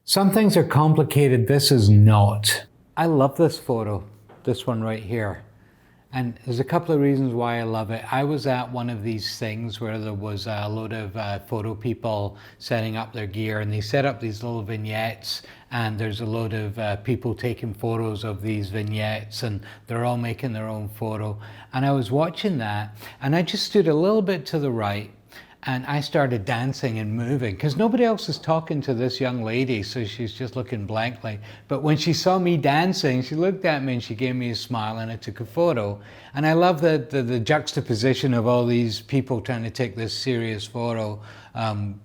Some things are complicated, this is not. I love this photo, this one right here. And there's a couple of reasons why I love it. I was at one of these things where there was a load of photo people setting up their gear, and they set up these little vignettes, and there's a load of people taking photos of these vignettes, and they're all making their own photo. And I was watching that, and I just stood a little bit to the right, and I started dancing and moving because nobody else is talking to this young lady, so she's just looking blankly. But when she saw me dancing, she looked at me and she gave me a smile, and I took a photo. And I love the juxtaposition of all these people trying to take this serious photo,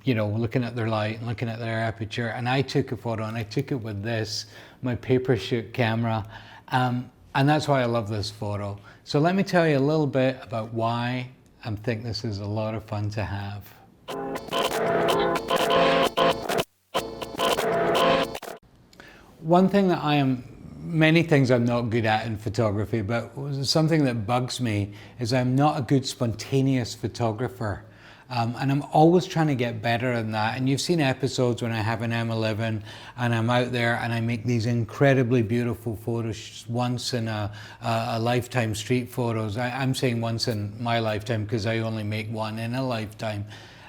you know, looking at their light and looking at their aperture. And I took a photo, and I took it with this, my paper shoot camera. And that's why I love this photo. So let me tell you a little bit about why I think this is a lot of fun to have. One thing that many things I'm not good at in photography, but something that bugs me is I'm not a good spontaneous photographer. And I'm always trying to get better at that. And you've seen episodes when I have an M11 and I'm out there and I make these incredibly beautiful photos once in a lifetime street photos. I'm saying once in my lifetime because I only make one in a lifetime.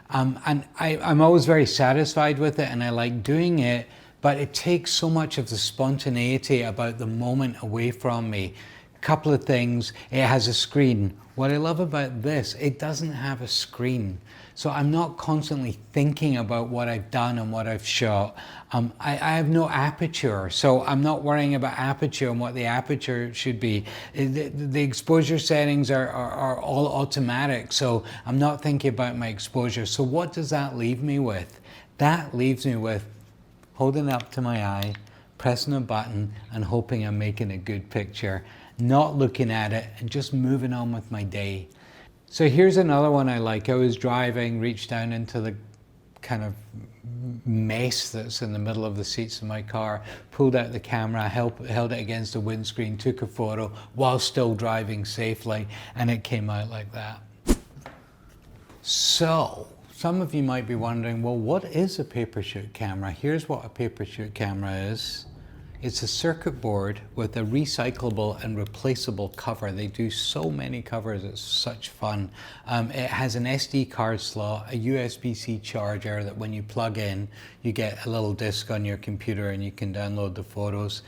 And I'm always very satisfied with it, and I like doing it, but it takes so much of the spontaneity about the moment away from me. Couple of things, it has a screen. What I love about this, it doesn't have a screen. So I'm not constantly thinking about what I've done and what I've shot. I have no aperture, so I'm not worrying about aperture and what the aperture should be. The exposure settings are all automatic, so I'm not thinking about my exposure. So what does that leave me with? That leaves me with holding up to my eye, pressing a button and hoping I'm making a good picture, not looking at it and just moving on with my day. So here's another one I like. I was driving, reached down into the kind of mess that's in the middle of the seats of my car, pulled out the camera, held it against the windscreen, took a photo while still driving safely, and it came out like that. So, some of you might be wondering, well, what is a paper shoot camera? Here's what a paper shoot camera is. It's a circuit board with a recyclable and replaceable cover. They do so many covers, it's such fun. It has an SD card slot, a USB-C charger that when you plug in, you get a little disc on your computer and you can download the photos.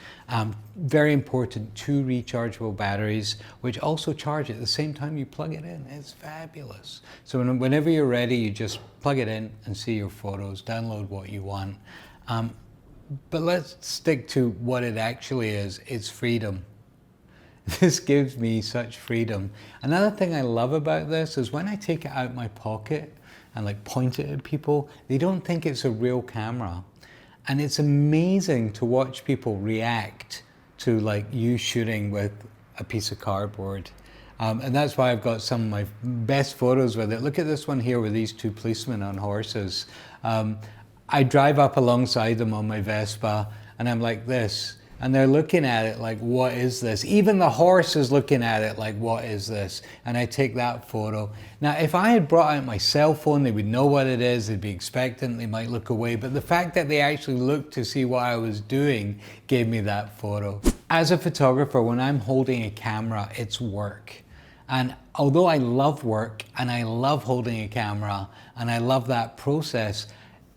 Very important, 2 rechargeable batteries, which also charge at the same time you plug it in. It's fabulous. So whenever you're ready, you just plug it in and see your photos, download what you want. But let's stick to what it actually is. It's freedom. This gives me such freedom. Another thing I love about this is when I take it out my pocket and like point it at people, they don't think it's a real camera. And it's amazing to watch people react to like you shooting with a piece of cardboard. And that's why I've got some of my best photos with it. Look at this one here with these 2 policemen on horses. I drive up alongside them on my Vespa and I'm like this, and they're looking at it like, what is this? Even the horse is looking at it like, what is this? And I take that photo. Now, if I had brought out my cell phone, they would know what it is, they'd be expectant, they might look away, but the fact that they actually looked to see what I was doing gave me that photo. As a photographer, when I'm holding a camera, it's work. And although I love work and I love holding a camera and I love that process,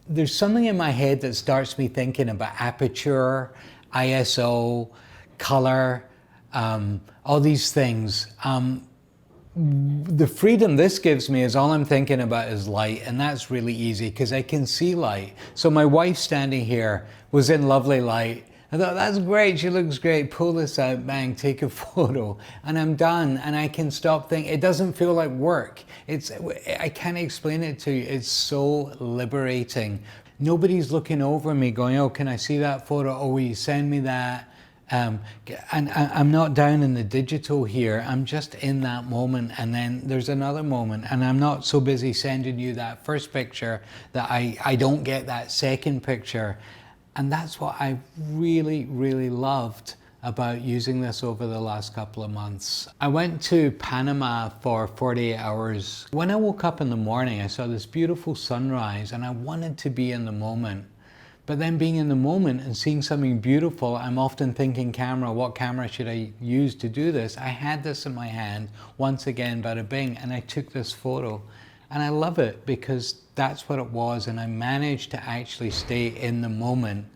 there's something in my head that starts me thinking about aperture, ISO, color, all these things. The freedom this gives me is all I'm thinking about is light, and that's really easy because I can see light. So my wife standing here was in lovely light. I thought, that's great, she looks great, pull this out, bang, take a photo, and I'm done, and I can stop thinking. It doesn't feel like work. I can't explain it to you. It's so liberating. Nobody's looking over me going, oh, can I see that photo? Oh, will you send me that? And I'm not down in the digital here. I'm just in that moment, and then there's another moment, and I'm not so busy sending you that first picture that I don't get that second picture. And that's what I really, really loved about using this over the last couple of months. I went to Panama for 48 hours. When I woke up in the morning, I saw this beautiful sunrise and I wanted to be in the moment. But then being in the moment and seeing something beautiful, I'm often thinking camera, what camera should I use to do this? I had this in my hand, once again, bada bing, and I took this photo. And I love it because that's what it was, and I managed to actually stay in the moment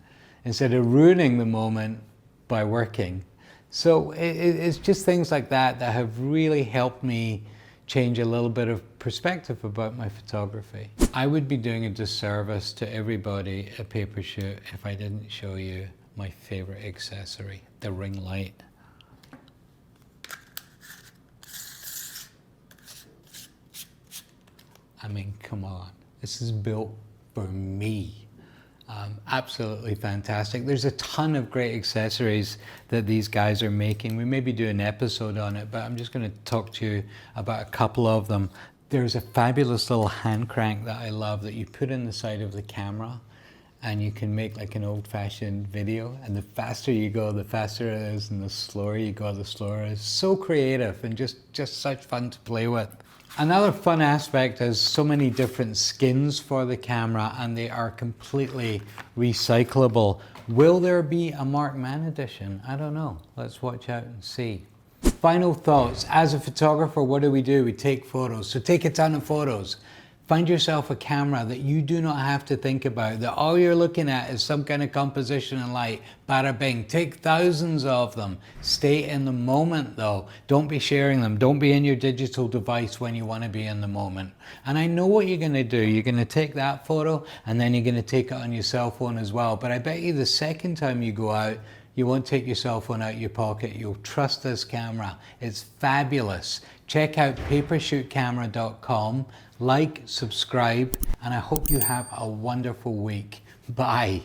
instead of ruining the moment by working. So it's just things like that that have really helped me change a little bit of perspective about my photography. I would be doing a disservice to everybody at Paper Shoot if I didn't show you my favorite accessory, the ring light. I mean, come on, this is built for me. Absolutely fantastic. There's a ton of great accessories that these guys are making. We maybe do an episode on it, but I'm just going to talk to you about a couple of them. There's a fabulous little hand crank that I love that you put in the side of the camera, and you can make like an old-fashioned video, and the faster you go, the faster it is, and the slower you go, the slower it is. So creative and just such fun to play with. Another fun aspect is so many different skins for the camera, and they are completely recyclable. Will there be a Mark Mann edition? I don't know. Let's watch out and see. Final thoughts. As a photographer, what do? We take photos. So take a ton of photos. Find yourself a camera that you do not have to think about, that all you're looking at is some kind of composition and light. Bada bing. Take thousands of them. Stay in the moment though. Don't be sharing them. Don't be in your digital device when you want to be in the moment. And I know what you're going to do. You're going to take that photo and then you're going to take it on your cell phone as well. But I bet you the second time you go out, you won't take your cell phone out of your pocket. You'll trust this camera. It's fabulous. Check out papershootcamera.com. Like, subscribe, and I hope you have a wonderful week. Bye.